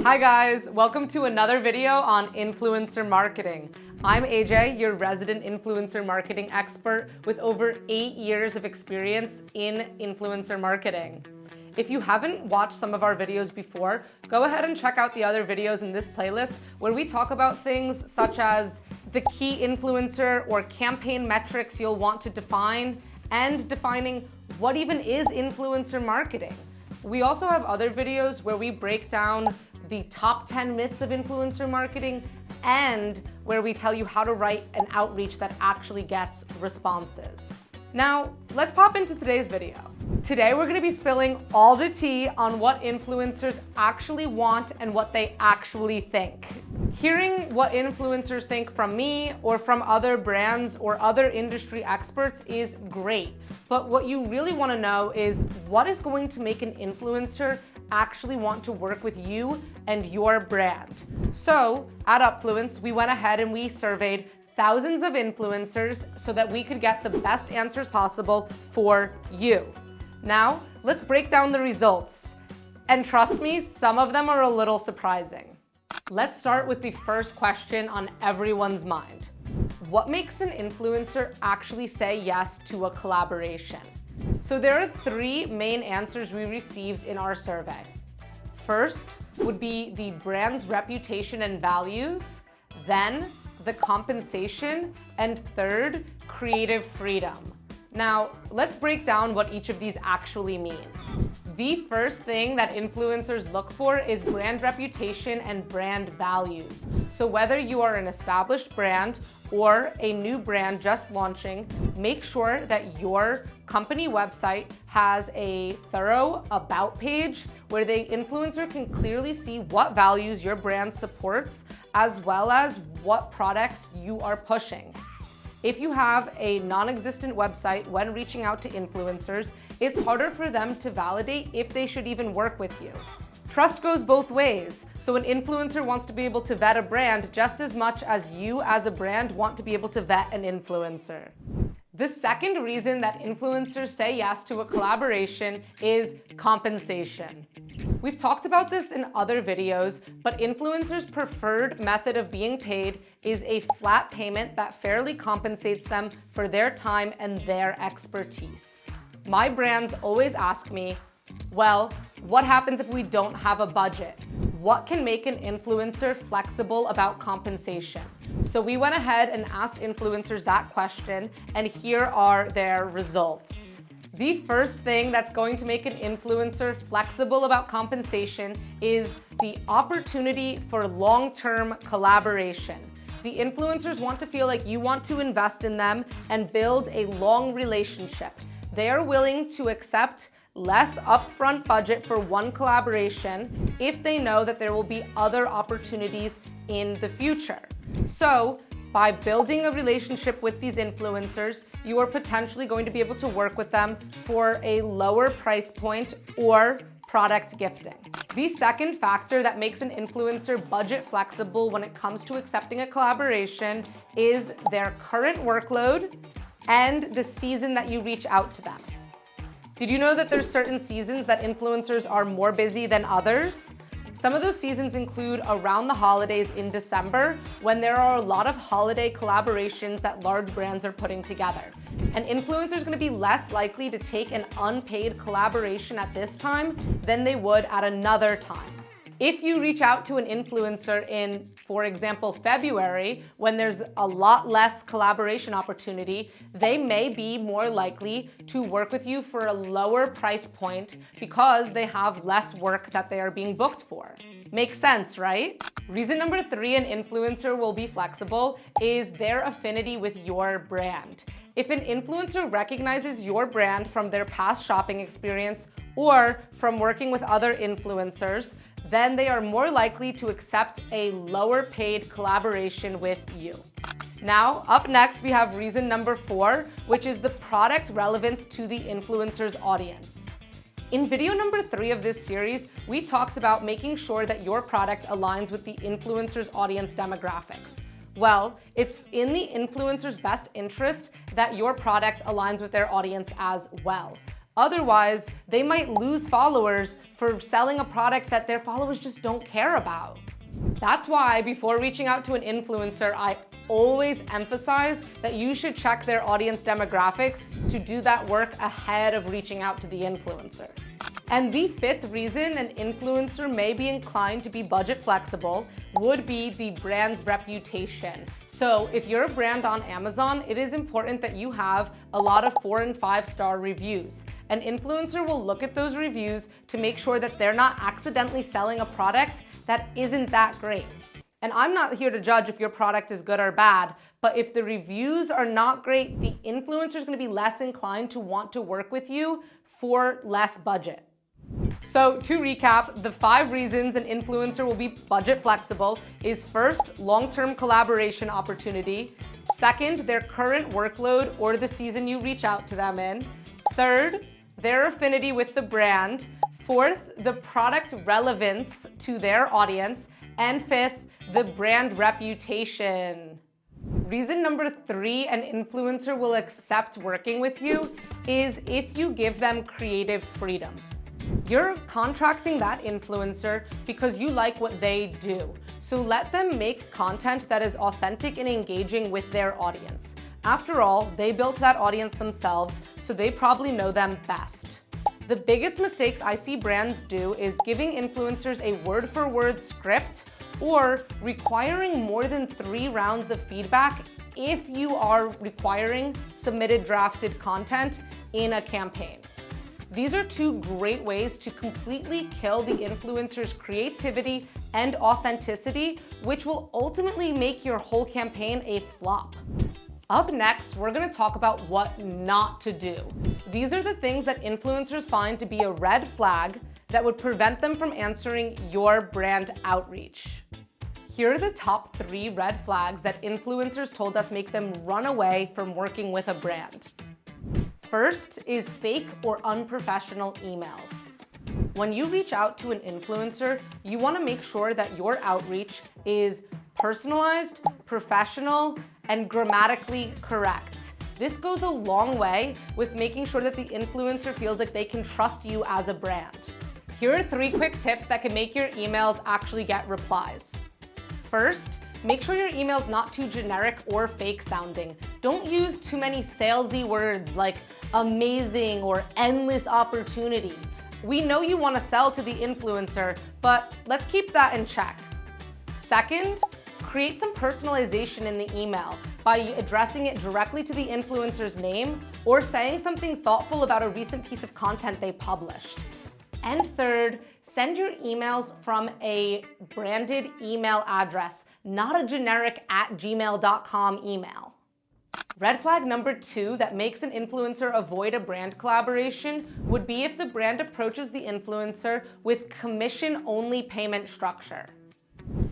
Hi guys, welcome to another video on influencer marketing. I'm AJ, your resident influencer marketing expert with over 8 years of experience in influencer marketing. If you haven't watched some of our videos before, go ahead and check out the other videos in this playlist where we talk about things such as the key influencer or campaign metrics you'll want to define and defining what even is influencer marketing. We also have other videos where we break down the top 10 myths of influencer marketing and where we tell you how to write an outreach that actually gets responses. Now, let's pop into today's video. Today, we're gonna be spilling all the tea on what influencers actually want and what they actually think. Hearing what influencers think from me or from other brands or other industry experts is great, but what you really wanna know is what is going to make an influencer actually want to work with you and your brand. So at Upfluence, we went ahead and we surveyed thousands of influencers so that we could get the best answers possible for you. Now, let's break down the results. And trust me, some of them are a little surprising. Let's start with the first question on everyone's mind. What makes an influencer actually say yes to a collaboration? So there are 3 main answers we received in our survey. First would be the brand's reputation and values, then the compensation, and third, creative freedom. Now, let's break down what each of these actually mean. The first thing that influencers look for is brand reputation and brand values. So whether you are an established brand or a new brand just launching, make sure that your company website has a thorough about page where the influencer can clearly see what values your brand supports as well as what products you are pushing. If you have a non-existent website when reaching out to influencers, it's harder for them to validate if they should even work with you. Trust goes both ways, so an influencer wants to be able to vet a brand just as much as you as a brand want to be able to vet an influencer. The second reason that influencers say yes to a collaboration is compensation. We've talked about this in other videos, but influencers' preferred method of being paid is a flat payment that fairly compensates them for their time and their expertise. My brands always ask me, well, what happens if we don't have a budget? What can make an influencer flexible about compensation? So we went ahead and asked influencers that question, and here are their results. The first thing that's going to make an influencer flexible about compensation is the opportunity for long-term collaboration. The influencers want to feel like you want to invest in them and build a long relationship. They are willing to accept less upfront budget for one collaboration if they know that there will be other opportunities in the future. So, by building a relationship with these influencers, you are potentially going to be able to work with them for a lower price point or product gifting. The second factor that makes an influencer budget flexible when it comes to accepting a collaboration is their current workload and the season that you reach out to them. Did you know that there's certain seasons that influencers are more busy than others? Some of those seasons include around the holidays in December, when there are a lot of holiday collaborations that large brands are putting together. An influencer is going to be less likely to take an unpaid collaboration at this time than they would at another time. If you reach out to an influencer in, for example, February, when there's a lot less collaboration opportunity, they may be more likely to work with you for a lower price point because they have less work that they are being booked for. Makes sense, right? Reason number 3 an influencer will be flexible is their affinity with your brand. If an influencer recognizes your brand from their past shopping experience or from working with other influencers, then they are more likely to accept a lower paid collaboration with you. Now, up next, we have reason number 4, which is the product relevance to the influencer's audience. In video number 3 of this series, we talked about making sure that your product aligns with the influencer's audience demographics. Well, it's in the influencer's best interest that your product aligns with their audience as well. Otherwise, they might lose followers for selling a product that their followers just don't care about. That's why before reaching out to an influencer, I always emphasize that you should check their audience demographics to do that work ahead of reaching out to the influencer. And the fifth reason an influencer may be inclined to be budget flexible would be the brand's reputation. So if you're a brand on Amazon, it is important that you have a lot of 4 and 5-star reviews. An influencer will look at those reviews to make sure that they're not accidentally selling a product that isn't that great. And I'm not here to judge if your product is good or bad, but if the reviews are not great, the influencer is going to be less inclined to want to work with you for less budget. So to recap, the 5 reasons an influencer will be budget flexible is first, long-term collaboration opportunity. Second, their current workload or the season you reach out to them in. Third, their affinity with the brand. Fourth, the product relevance to their audience. And fifth, the brand reputation. Reason number 3 an influencer will accept working with you is if you give them creative freedom. You're contracting that influencer because you like what they do. So let them make content that is authentic and engaging with their audience. After all, they built that audience themselves, so they probably know them best. The biggest mistakes I see brands do is giving influencers a word-for-word script or requiring more than 3 rounds of feedback if you are requiring submitted drafted content in a campaign. These are 2 great ways to completely kill the influencer's creativity and authenticity, which will ultimately make your whole campaign a flop. Up next, we're going to talk about what not to do. These are the things that influencers find to be a red flag that would prevent them from answering your brand outreach. Here are the top 3 red flags that influencers told us make them run away from working with a brand. First is fake or unprofessional emails. When you reach out to an influencer, you want to make sure that your outreach is personalized, professional, and grammatically correct. This goes a long way with making sure that the influencer feels like they can trust you as a brand. Here are 3 quick tips that can make your emails actually get replies. First, make sure your email's not too generic or fake sounding. Don't use too many salesy words like amazing or endless opportunity. We know you want to sell to the influencer, but let's keep that in check. Second, create some personalization in the email by addressing it directly to the influencer's name or saying something thoughtful about a recent piece of content they published. And third, send your emails from a branded email address, not a generic @gmail.com email. Red flag number 2 that makes an influencer avoid a brand collaboration would be if the brand approaches the influencer with commission-only payment structure.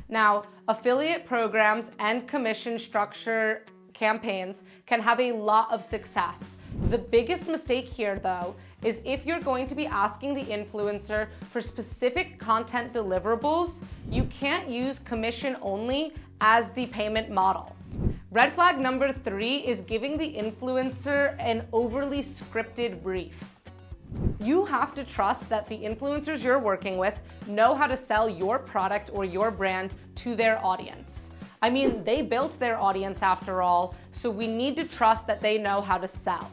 Now, affiliate programs and commission structure campaigns can have a lot of success. The biggest mistake here, though, is if you're going to be asking the influencer for specific content deliverables, you can't use commission only as the payment model. Red flag number 3 is giving the influencer an overly scripted brief. You have to trust that the influencers you're working with know how to sell your product or your brand to their audience. I mean, they built their audience after all, so we need to trust that they know how to sell.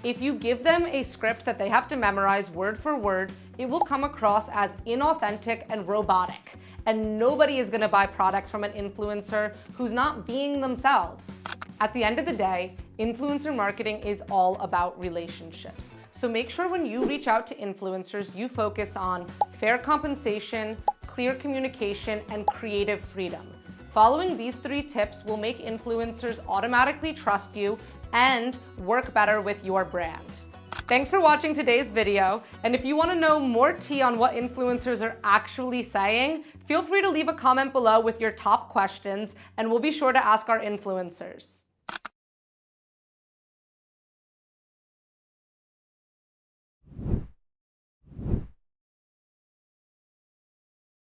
If you give them a script that they have to memorize word for word, it will come across as inauthentic and robotic. And nobody is going to buy products from an influencer who's not being themselves. At the end of the day, influencer marketing is all about relationships. So make sure when you reach out to influencers, you focus on fair compensation, clear communication, and creative freedom. Following these 3 tips will make influencers automatically trust you and work better with your brand. Thanks for watching today's video, and if you want to know more tea on what influencers are actually saying, feel free to leave a comment below with your top questions, and we'll be sure to ask our influencers.